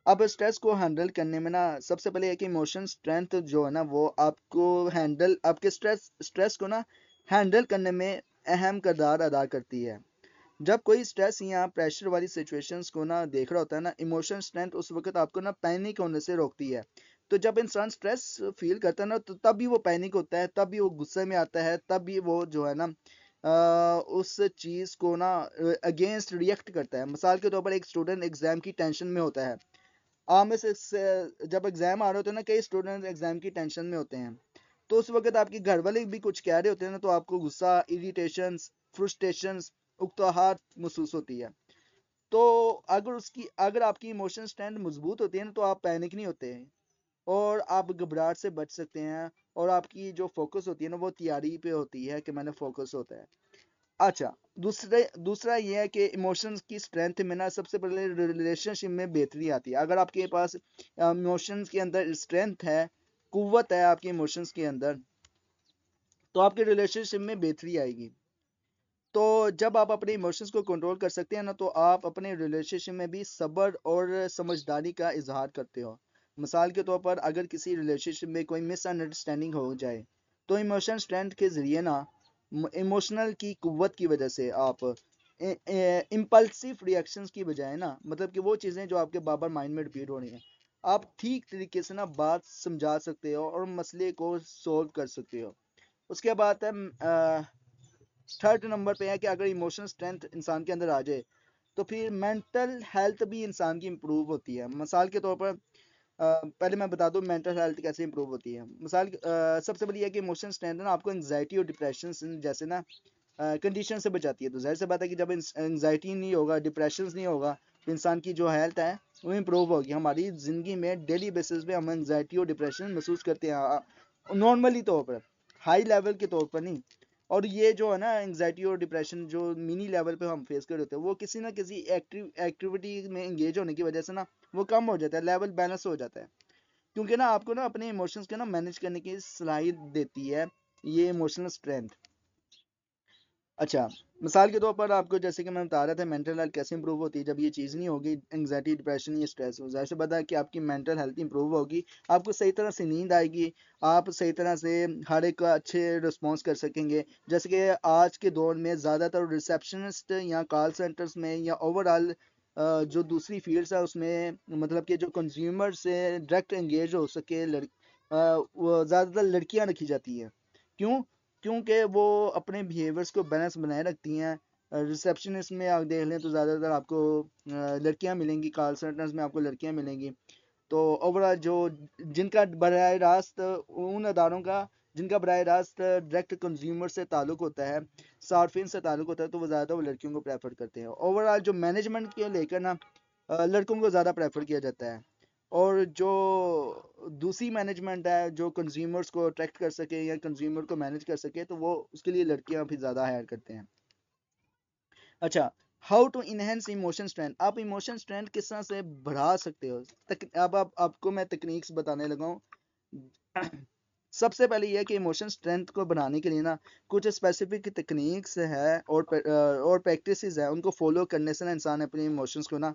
अब स्ट्रेस को हैंडल करने में ना सबसे पहले है कि इमोशन स्ट्रेंथ जो है ना वो आपको हैंडल, आपके स्ट्रेस स्ट्रेस को ना हैंडल करने में अहम किरदार अदा करती है। जब कोई स्ट्रेस या प्रेशर वाली सिचुएशंस को ना देख रहा होता है ना, इमोशन स्ट्रेंथ उस वक्त आपको ना पैनिक होने से रोकती है। तो जब इंसान स्ट्रेस फील करता है ना, तो तब भी वो पैनिक होता है, तब भी वो गुस्से में आता है, तब भी वो जो है ना उस चीज को ना अगेंस्ट रिएक्ट करता है। मिसाल के तौर पर एक स्टूडेंट एग्जाम की टेंशन में होता है। आम में से जब एग्जाम आ रहे होते हैं ना, कई स्टूडेंट एग्जाम की टेंशन में होते हैं, तो उस वक्त आपके घर वाले भी कुछ कह रहे होते हैं ना, तो आपको गुस्सा, इरिटेशन, फ्रस्ट्रेशन, उकताहट महसूस होती है। तो अगर आपकी इमोशन स्ट्रेंथ मजबूत होती है ना, तो आप पैनिक नहीं होते हैं, और आप घबराहट से बच सकते हैं। और आपकी जो फोकस होती है ना वो तैयारी पे होती है कि मैंने फोकस होता है। अच्छा, दूसरा ये है कि इमोशंस की स्ट्रेंथ में ना सबसे पहले रिलेशनशिप में बेहतरी आती है। अगर आपके पास इमोशंस के अंदर स्ट्रेंथ है, कुव्वत है आपके इमोशंस के अंदर, तो आपके रिलेशनशिप में बेहतरी आएगी। तो जब आप अपने इमोशंस को कंट्रोल कर सकते हैं ना, तो आप अपने रिलेशनशिप में भी सब्र और समझदारी का इजहार करते हो। मिसाल के तौर पर अगर किसी रिलेशनशिप में कोई मिसअंडरस्टैंडिंग हो जाए, तो इमोशन स्ट्रेंथ के जरिए ना, इमोशनल की कुव्वत की वजह से आप इम्पल्सिव रिएक्शंस की बजाय ना, मतलब कि वो चीज़ें जो आपके बाबर माइंड में रिपीट हो रही हैं, आप ठीक तरीके से ना बात समझा सकते हो और मसले को सोल्व कर सकते हो। उसके बाद है थर्ड नंबर पे है कि अगर इमोशनल स्ट्रेंथ इंसान के अंदर आ जाए, तो फिर मेंटल हेल्थ भी इंसान की इम्प्रूव होती है। मिसाल के तौर पर पहले मैं बता दूं मेंटल हेल्थ कैसे इंप्रूव होती है। सबसे बड़ी है कि इमोशनल स्ट्रेंथ ना आपको एंजाइटी और डिप्रेशन जैसे ना कंडीशन से बचाती है। तो जाहिर सी बात है कि जब एंजाइटी नहीं होगा, डिप्रेशन नहीं होगा, तो इंसान की जो हेल्थ है वो इम्प्रूव होगी। हमारी ज़िंदगी में डेली बेसिस पे हम एंजाइटी और डिप्रेशन महसूस करते हैं नॉर्मली तौर पर, हाई लेवल के तौर पर नहीं। और ये जो है ना एंजाइटी और डिप्रेशन जो मिनी लेवल पे हम फेस कर रहे होते हैं, वो किसी ना किसी एक्टिविटी में एंगेज होने की वजह से ना वो कम हो जाता है, लेवल बैलेंस हो जाता है। क्योंकि ना आपको ना अपने इमोशंस को ना मैनेज करने की सलाहियत देती है ये इमोशनल स्ट्रेंथ। अच्छा, मिसाल के तौर पर आपको जैसे कि मैं बता रहा था मेंटल हेल्थ कैसे इंप्रूव होती है, जब ये चीज़ नहीं होगी एंग्जाइटी डिप्रेशन या स्ट्रेस, हो जाहिर सी बात है कि आपकी मेंटल हेल्थ इंप्रूव होगी, आपको सही तरह से नींद आएगी, आप सही तरह से हर एक का अच्छे रिस्पॉन्स कर सकेंगे। जैसे कि आज के दौर में ज़्यादातर रिसेप्शनिस्ट या कॉल सेंटर्स में या ओवरऑल जो दूसरी फील्ड्स है उसमें, मतलब कि जो कंज्यूमर से डायरेक्ट एंगेज हो सके वो ज़्यादातर लड़कियां रखी जाती हैं। क्यों? क्योंकि वो अपने बिहेवियर्स को बैलेंस बनाए रखती हैं। रिसेप्शनिस्ट में आप देख लें तो ज़्यादातर आपको लड़कियां मिलेंगी, कॉल सेंटर्स में आपको लड़कियां मिलेंगी। तो ओवरऑल जो जिनका बराह रास्त उन अदारों का जिनका बराह रास्त डायरेक्ट कंज्यूमर से ताल्लुक होता है, सार्फिन से ताल्लुक होता है, तो वो ज़्यादा वो लड़कियों को प्रेफर करते हैं। ओवरऑल जो मैनेजमेंट के लेकर ना लड़कों को ज़्यादा प्रेफर किया जाता है। और जो दूसरी मैनेजमेंट है जो कंज्यूमर्स को अट्रैक्ट कर सके या कंज्यूमर को मैनेज कर सके, तो वो उसके लिए लड़कियां फिर ज़्यादा हायर करते हैं। अच्छा, how to enhance emotion strength, आप इमोशन स्ट्रेंथ किस तरह से बढ़ा सकते हो। अब आपको मैं टेक्निक्स बताने लगा हूँ। सबसे पहले यह कि इमोशन स्ट्रेंथ को बढ़ाने के लिए ना कुछ स्पेसिफिक टेक्निक्स है और प्रैक्टिसेस है, उनको फॉलो करने से ना इंसान अपने इमोशंस को ना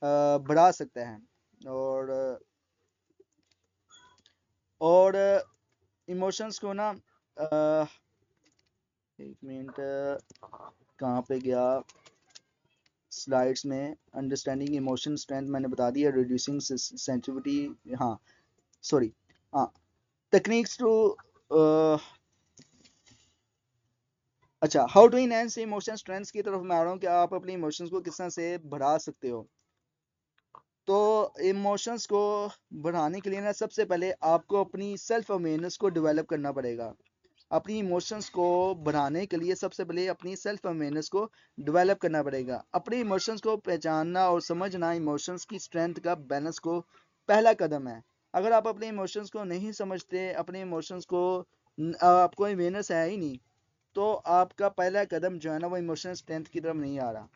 बढ़ा सकता है। और और इमोशंस को ना एक मिनट, कहाँ पे गया स्लाइड्स में, अंडरस्टैंडिंग इमोशन स्ट्रेंथ मैंने बता दिया, रिड्यूसिंग सेंसिटिविटी, हाँ सॉरी, हाँ टेक्निक्स टू, अच्छा how to enhance emotion strength की तरफ मैं आ रहा हूँ कि आप अपने इमोशंस को किस तरह से बढ़ा सकते हो। तो इमोशंस को बढ़ाने के लिए ना सबसे पहले आपको अपनी सेल्फ अवेयरनेस को डेवलप करना पड़ेगा। अपनी इमोशंस को बढ़ाने के लिए सबसे पहले अपनी सेल्फ अवेयरनेस को डेवलप करना पड़ेगा। अपने इमोशंस को पहचानना और समझना इमोशंस की स्ट्रेंथ का बैलेंस को पहला कदम है। अगर आप अपने इमोशंस को नहीं समझते, अपने इमोशंस को आपको अवेयरनेस है ही नहीं, तो आपका पहला कदम जो है ना वो इमोशनल स्ट्रेंथ की तरफ नहीं आ रहा।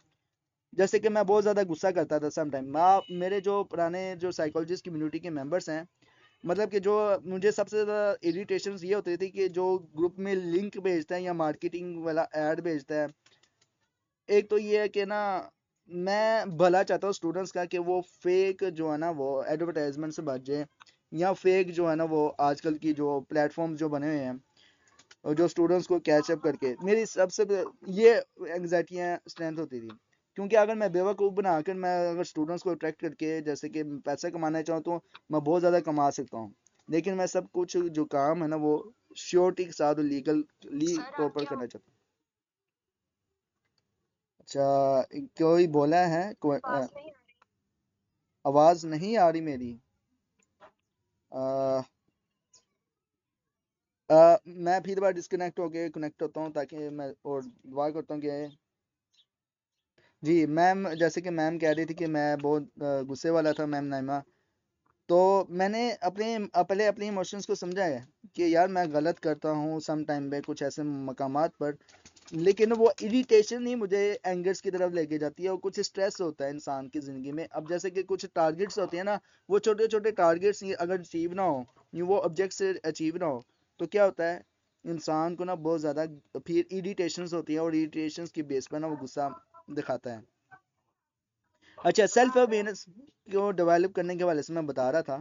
जैसे कि मैं बहुत ज़्यादा गुस्सा करता था सम टाइम, मेरे जो पुराने जो साइकोलॉजिस्ट कम्युनिटी के मेंबर्स हैं, मतलब कि जो मुझे सबसे ज़्यादा इरिटेशन ये होती थी कि जो ग्रुप में लिंक भेजता है या मार्केटिंग वाला ऐड भेजता है। एक तो ये है कि ना मैं भला चाहता हूँ स्टूडेंट्स का कि वो फेक जो है ना वो एडवर्टाइजमेंट से बच जाए, या फेक जो है ना वो आजकल की जो प्लेटफॉर्म जो बने हुए हैं और जो स्टूडेंट्स को कैचअप करके, मेरी सबसे ये एंग्जाइटियाँ स्ट्रेंथ होती थी। क्योंकि अगर मैं बेवकूफ़ बनाकर मैं अगर स्टूडेंट्स को अट्रैक्ट करके जैसे कि पैसा कमाना चाहूँ तो मैं बहुत ज़्यादा कमा सकता हूँ, लेकिन मैं सब कुछ जो काम है ना वो श्योरिटी के साथ लीगली तौर पर करना चाहता हूँ। अच्छा, कोई बोला है आवाज़ नहीं आ रही मेरी। आ, मैं फिर बार डिस्कनेक्ट होके कनेक्ट होता हूँ ताकि मैं और दुआ करता हूँ कि जी मैम, जैसे कि मैम कह रही थी कि मैं बहुत गुस्से वाला था, मैम नाइमा। तो मैंने पहले अपने इमोशंस को समझा है कि यार मैं गलत करता हूँ सम टाइम पे कुछ ऐसे मकामात पर, लेकिन वो इरिटेशन ही मुझे एंगर्स की तरफ लेके जाती है। और कुछ स्ट्रेस होता है इंसान की ज़िंदगी में। अब जैसे कि कुछ टारगेट्स होते हैं ना, वो छोटे छोटे टारगेट्स अगर अचीव ना हो, वो ऑब्जेक्ट से अचीव ना हो, तो क्या होता है इंसान को ना बहुत ज़्यादा फिर इरिटेशंस होती हैं, और इरिटेशंस की बेस पर ना वो गुस्सा दिखाता है। अच्छा, सेल्फ अवेयरनेस को डेवलप करने के हवाले से मैं बता रहा था।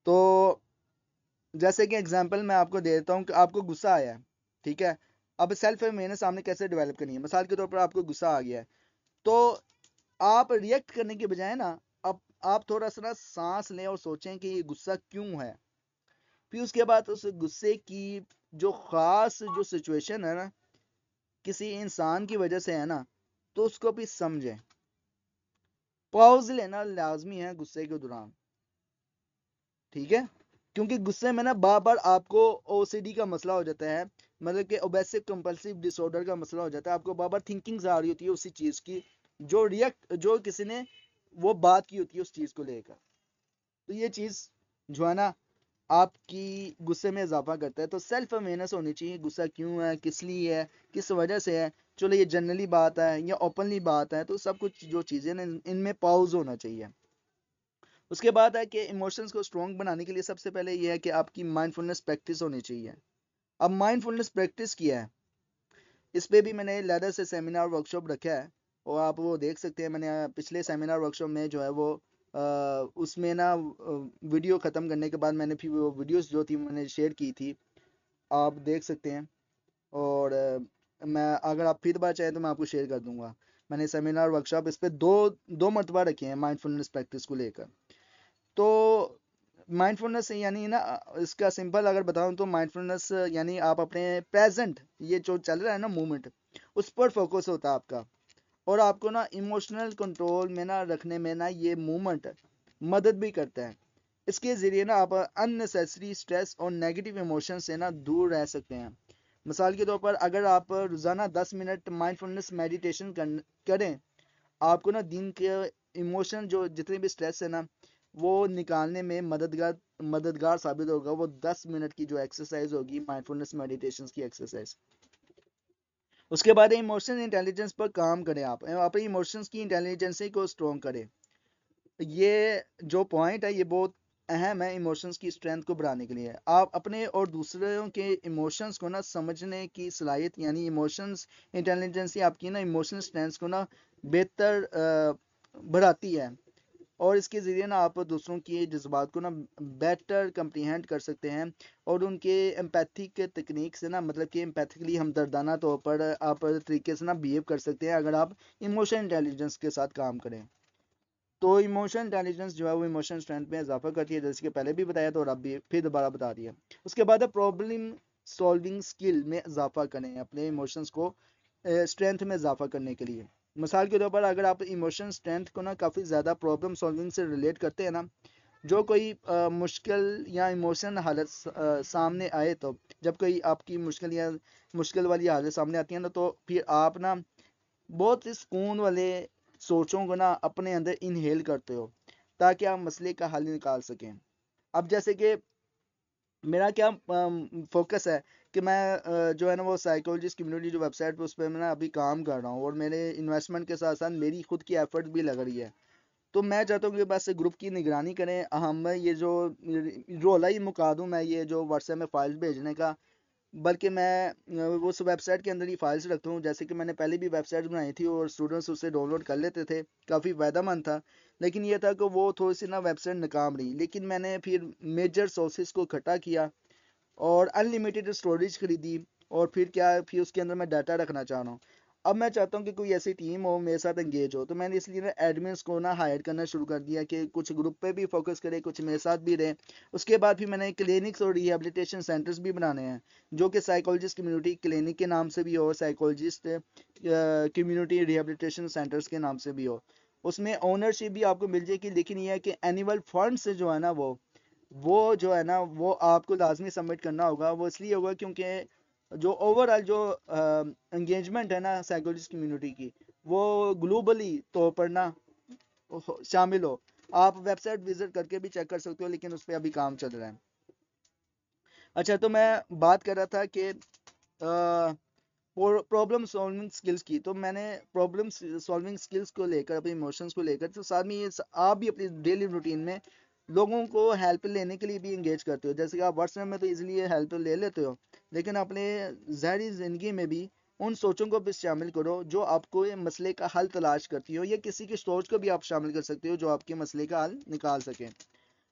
तो जैसे कि एग्जांपल मैं आपको दे देता हूँ कि आपको गुस्सा आया है, ठीक है। अब सेल्फ अवेयरनेस सामने कैसे डेवलप करनी है, मिसाल के तौर पर आपको गुस्सा आ गया है, तो आप रिएक्ट करने के बजाय ना अब आप थोड़ा सा ना सांस लें और सोचें कि ये गुस्सा क्यों है। फिर उसके बाद उस गुस्से की जो खास जो सिचुएशन है ना, किसी इंसान की वजह से है ना, तो उसको भी समझें। पॉज लेना लाजमी है गुस्से के दौरान, ठीक है। क्योंकि गुस्से में ना बार बार आपको ओसीडी का मसला हो जाता है, मतलब कि ओबेसिव कंपल्सिव डिसऑर्डर का मसला हो जाता है। आपको बार बार थिंकिंग्स आ रही होती है उसी चीज की, जो किसी ने वो बात की होती है उस चीज को लेकर। तो ये चीज जो है ना आपकी गुस्से में इजाफा करता है। तो सेल्फ अवेयरनेस होनी चाहिए, गुस्सा क्यों है, किस लिए है, किस वजह से है। चलो ये जनरली बात है या ओपनली बात है, तो सब कुछ जो चीजें ना इनमें पॉज होना चाहिए। उसके बाद है कि इमोशंस को स्ट्रॉन्ग बनाने के लिए सबसे पहले ये है कि आपकी माइंडफुलनेस प्रैक्टिस होनी चाहिए। अब माइंडफुलनेस प्रैक्टिस किया है, इस पे भी मैंने लैडर से सेमिनार वर्कशॉप रखा है, और आप वो देख सकते हैं। मैंने पिछले सेमिनार वर्कशॉप में जो है वो उसमें ना वीडियो ख़त्म करने के बाद मैंने फिर वो वीडियोस जो थी मैंने शेयर की थी, आप देख सकते हैं। और मैं अगर आप फिर बार चाहें तो मैं आपको शेयर कर दूंगा। मैंने सेमिनार वर्कशॉप इस पे दो दो मरतबा रखे हैं माइंडफुलनेस प्रैक्टिस को लेकर। तो माइंडफुलनेस यानी ना इसका सिंपल अगर बताऊं तो माइंडफुलनेस यानी आप अपने प्रेजेंट ये जो चल रहा है ना मोमेंट, उस पर फोकस होता है आपका। और आपको ना इमोशनल कंट्रोल में ना रखने में ना ये मूवमेंट मदद भी करता है। इसके जरिए ना आप अननेसेसरी स्ट्रेस और नेगेटिव इमोशन से ना दूर रह सकते हैं। मिसाल के तौर पर अगर आप रोजाना 10 मिनट माइंडफुलनेस मेडिटेशन करें, आपको ना दिन के इमोशन जो जितने भी स्ट्रेस है ना वो निकालने में मददगार मददगार साबित होगा। वो 10 मिनट की जो एक्सरसाइज होगी माइंडफुलनेस मेडिटेशन की एक्सरसाइज। उसके बाद इमोशनल इंटेलिजेंस पर काम करें, आप अपने इमोशंस की इंटेलिजेंस को स्ट्रॉन्ग करें। ये जो पॉइंट है ये बहुत अहम है इमोशंस की स्ट्रेंथ को बढ़ाने के लिए। आप अपने और दूसरों के इमोशंस को ना समझने की सलाहियत यानी इमोशंस इंटेलिजेंस आपकी ना इमोशनल स्ट्रेंथ को ना बेहतर बढ़ाती है। और इसके ज़रिए ना आप दूसरों के जज्बात को ना बेटर कंप्रीहेंड कर सकते हैं, और उनके एम्पैथी के तकनीक से ना मतलब कि एम्पैथिकली हमदर्दाना तौर पर आप तरीके से ना बिहेव कर सकते हैं अगर आप इमोशन इंटेलिजेंस के साथ काम करें। तो इमोशन इंटेलिजेंस जो है वो इमोशन स्ट्रेंथ में इजाफा करती है, जैसे कि पहले भी बताया था और अब भी फिर दोबारा बता दिया। उसके बाद प्रॉब्लम सॉल्विंग स्किल में इजाफा करें अपने इमोशंस को स्ट्रेंथ में इजाफा करने के लिए। मिसाल के तौर पर अगर आप इमोशन स्ट्रेंथ को ना काफ़ी ज़्यादा प्रॉब्लम सॉल्विंग से रिलेट करते हैं ना, जो कोई मुश्किल या इमोशन हालत सामने आए, तो जब कोई आपकी मुश्किल या मुश्किल वाली हालत सामने आती है ना, तो फिर आप ना बहुत ही सुकून वाले सोचों को ना अपने अंदर इनहेल करते हो, ताकि आप मसले का हल निकाल सकें। अब जैसे कि मेरा क्या फोकस है कि मैं जो है ना वो साइकोलॉजिस्ट कम्युनिटी जो वेबसाइट पे उस पर मैं ना अभी काम कर रहा हूँ, और मेरे इन्वेस्टमेंट के साथ साथ मेरी खुद की एफर्ट भी लग रही है। तो मैं चाहता हूँ कि बस ग्रुप की निगरानी करें, हम ये जो रोला ही मुका दूँ मैं ये जो व्हाट्सएप में फाइल्स भेजने का, बल्कि मैं उस वेबसाइट के अंदर ही फाइल्स रखता हूँ। जैसे कि मैंने पहले भी वेबसाइट बनाई थी और स्टूडेंट्स उसे डाउनलोड कर लेते थे, काफ़ी फ़ायदेमंद था। लेकिन ये था कि वो थोड़ी सी ना वेबसाइट नाकाम रही, लेकिन मैंने फिर मेजर सोर्सेज को इकट्ठा किया और अनलिमिटेड स्टोरेज खरीदी, और फिर क्या फिर उसके अंदर मैं डाटा रखना चाह रहा हूँ। अब मैं चाहता हूँ कि कोई ऐसी टीम हो मेरे साथ एंगेज हो, तो मैंने इसलिए ना एडमिन्स को ना हायर करना शुरू कर दिया कि कुछ ग्रुप पे भी फोकस करे, कुछ मेरे साथ भी रहे। उसके बाद फिर मैंने क्लिनिक्स और रिहेबिलिटेशन सेंटर्स भी बनाने हैं, जो कि साइकोलॉजिस्ट कम्युनिटी क्लिनिक के नाम से भी हो, साइकोलॉजिस्ट कम्युनिटी रिहेबिलिटेशन सेंटर्स के नाम से भी हो। उसमें ओनरशिप भी आपको मिल जाएगी, लेकिन यह है कि एनुअल फंड से जो है ना वो जो है ना वो आपको लाजमी सबमिट करना होगा। वो इसलिए होगा क्योंकि जो ओवरऑल जो एंगेजमेंट है ना साइकोलॉजिस्ट कम्युनिटी की, वो ग्लोबली तौर पर ना शामिल हो। आप वेबसाइट विजिट करके भी चेक कर सकते हो, लेकिन उस पर अभी काम चल रहा है। अच्छा, तो मैं बात कर रहा था कि प्रॉब्लम सॉल्विंग स्किल्स की। तो मैंने प्रॉब्लम सॉल्विंग स्किल्स को लेकर अपने इमोशंस को लेकर, तो साथ में ये आप भी अपनी डेली रूटीन में लोगों को हेल्प लेने के लिए भी इंगेज करते हो। जैसे कि आप व्हाट्सएप में तो इजीली हेल्प ले लेते हो, लेकिन अपने ज़ाहिरी ज़िंदगी में भी उन सोचों को भी शामिल करो जो आपको ये मसले का हल तलाश करती हो, या किसी की सोच को भी आप शामिल कर सकते हो जो आपके मसले का हल निकाल सके।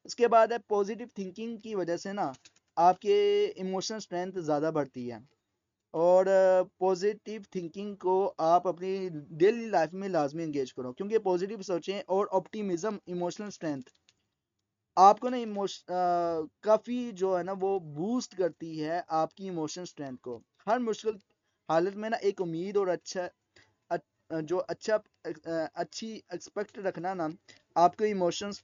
इसके बाद है पॉजिटिव थिंकिंग की वजह से ना आपके इमोशनल स्ट्रेंथ ज़्यादा बढ़ती है। और पॉजिटिव थिंकिंग को आप अपनी डेली लाइफ में लाजमी इंगेज करो, क्योंकि पॉजिटिव सोचें और ऑप्टिमिज्म इमोशनल स्ट्रेंथ आपको ना काफ़ी जो है ना वो बूस्ट करती है आपकी इमोशनल स्ट्रेंथ को। हर मुश्किल हालत में ना एक उम्मीद और जो अच्छी एक्सपेक्ट रखना ना आपके इमोशंस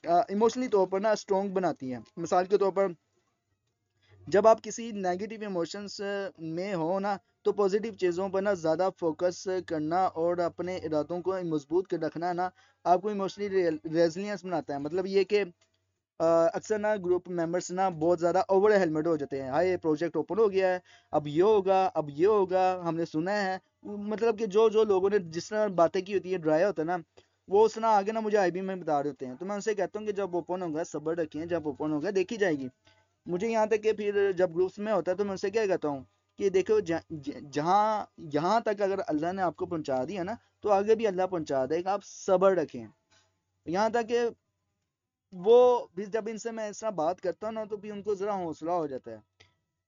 इमोशनली तौर पर ना स्ट्रॉन्ग बनाती हैं। मिसाल के तौर पर जब आप किसी नेगेटिव इमोशंस में हो ना, तो पॉजिटिव चीज़ों पर ना ज़्यादा फोकस करना और अपने इरादों को मजबूत कर रखना ना आपको इमोशनली रेजिलियंस बनाता है। मतलब ये कि अक्सर ना ग्रुप मेंबर्स ना बहुत ज़्यादा ओवर हेलमेट हो जाते हैं। हाय प्रोजेक्ट ओपन हो गया है, अब ये होगा, अब ये होगा, हमने सुना है। मतलब कि जो जो लोगों ने जिस तरह बातें की होती है, ड्राया होता है ना, वो उस तरह आगे ना मुझे आईबी में बता रहे होते हैं। तो मैं उनसे कहता हूँ कि जब ओपन होगा सब्र रखिए, जब ओपन होगा देखी जाएगी। मुझे यहाँ तक कि फिर जब ग्रुप्स में होता है तो मैं उनसे क्या कहता हूँ कि देखो जहाँ यहाँ तक अगर अल्लाह ने आपको पहुंचा दिया ना, तो आगे भी अल्लाह पहुंचा देगा, आप सब्र रखें। यहाँ तक कि वो भी जब इनसे मैं इस तरह बात करता हूँ ना, तो भी उनको जरा हौसला हो जाता है।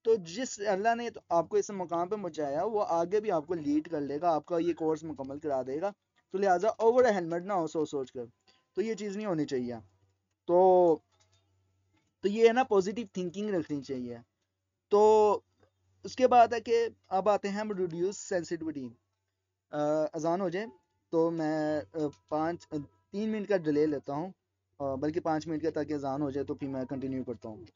तो जिस अल्लाह ने तो आपको इस मकाम पे पहुंचाया, वो आगे भी आपको लीड कर लेगा, आपका ये कोर्स मुकम्मल करा देगा। तो लिहाजा ओवर हेलमेट ना हो सोच सोच कर, तो ये चीज़ नहीं होनी चाहिए। तो ये है ना, पॉजिटिव थिंकिंग रखनी चाहिए। तो उसके बाद है कि अब आते हैं हम रिड्यूस सेंसिटिविटी। अजान हो जाए तो मैं 3 मिनट का डिले लेता हूँ, बल्कि 5 मिनट का, ताकि अजान हो जाए तो फिर मैं कंटिन्यू करता हूँ।